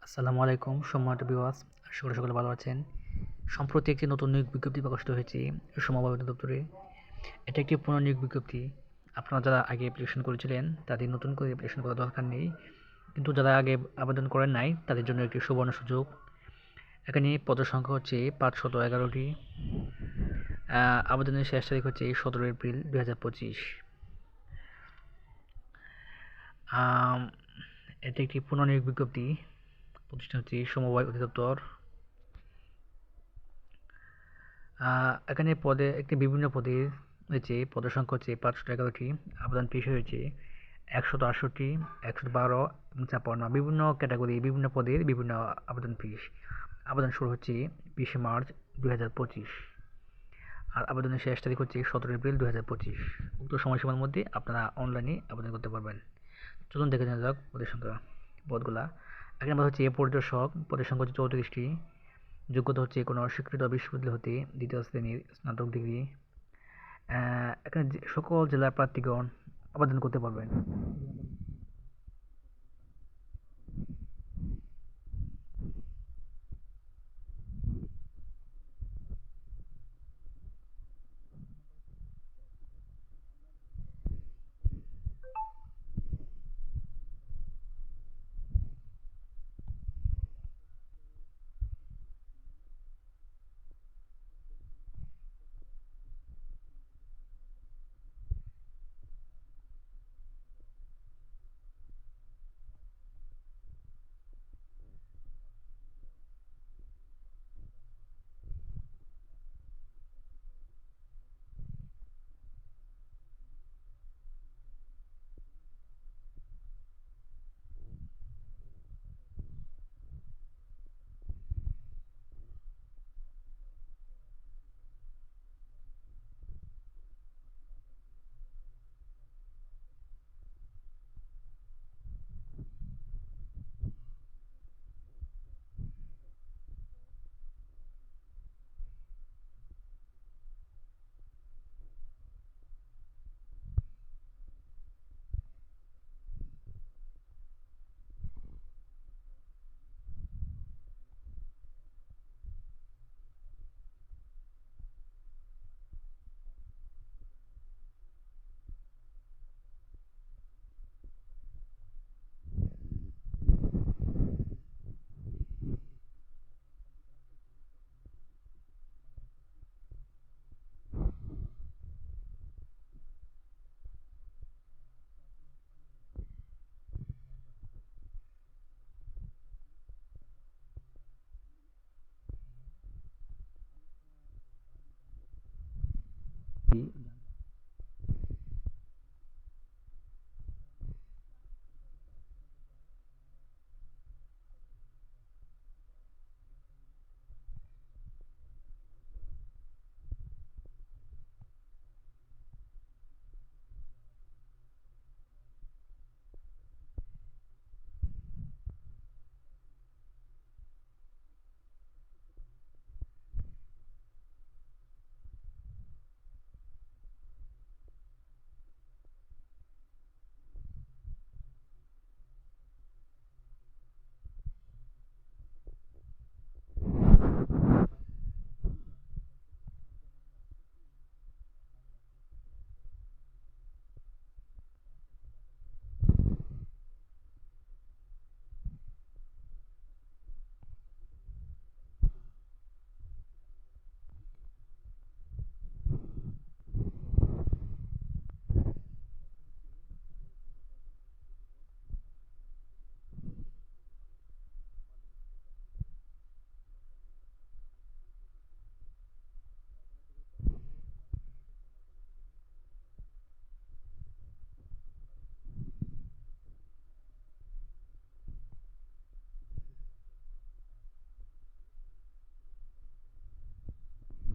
আসসালামু আলাইকুম সম্মানিত ভিউয়ার্স, আশা করি সকলে ভালো আছেন। সম্প্রতি একটি নতুন নিয়োগ বিজ্ঞপ্তি প্রকাশিত হয়েছে সমবায় অধিদপ্তরে। এটা একটি পুনর্নিয়োগ বিজ্ঞপ্তি। আপনারা যারা আগে অ্যাপ্লিকেশন করেছিলেন তাদের নতুন করে অ্যাপ্লিকেশন করার দরকার নেই, কিন্তু যারা আগে আবেদন করেন নাই তাদের জন্য একটি সুবর্ণ সুযোগ। এখানে পদের সংখ্যা হচ্ছে 511টি। আবেদনের শেষ তারিখ হচ্ছে 17 এপ্রিল 2025। এটি একটি পুনর্নিয়োগ বিজ্ঞপ্তি। প্রতিষ্ঠান হচ্ছে সমবায় অধিদপ্তর। এখানে বিভিন্ন পদে হয়েছে, পদের সংখ্যা হচ্ছে 511টি। আবেদন ফিস হয়েছে 168, 112 এবং 56। বিভিন্ন ক্যাটাগরি, বিভিন্ন পদের বিভিন্ন আবেদন ফিস। আবেদন শুরু হচ্ছে 20 মার্চ 2025, আর আবেদনের শেষ তারিখ হচ্ছে 17 এপ্রিল 2025। উক্ত সময়সীমার মধ্যে আপনারা অনলাইনে আবেদন করতে পারবেন। চলুন দেখে নেওয়া যাক পদের সংখ্যা, পদগুলা। এখানে হচ্ছে পরিদর্শক, পদের সংখ্যা হচ্ছে 34টি। যোগ্যতা হচ্ছে কোনো স্বীকৃত বিশ্ববিদ্যালয় হতে দ্বিতীয় শ্রেণীর স্নাতক ডিগ্রি। এখানে সকল জেলার প্রার্থীগণ আবেদন করতে পারবেন।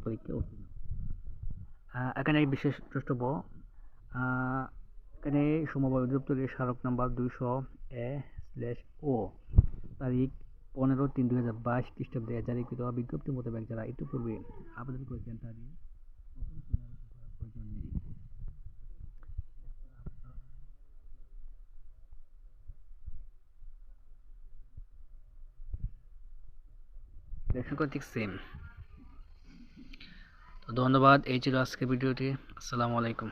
পরীক্ষা উত্তীর্ণ। এখানে বিশেষ দ্রষ্টব্য, আহ, এখানে সমবায় অধিদপ্তরের স্মারক নাম্বার 200A/O, তারিখ 15/3/2022 খ্রিস্টাব্দে জারিকৃত বিজ্ঞপ্তি মোতাবেক যারা ইতিপূর্বে আবেদন করেছেন তাদের নতুন করে আবেদন করার প্রয়োজন নেই। সংখ্যা ঠিক সেম। তো ধন্যবাদ, এই ছিল আজকের ভিডিওটি। আসসালামু আলাইকুম।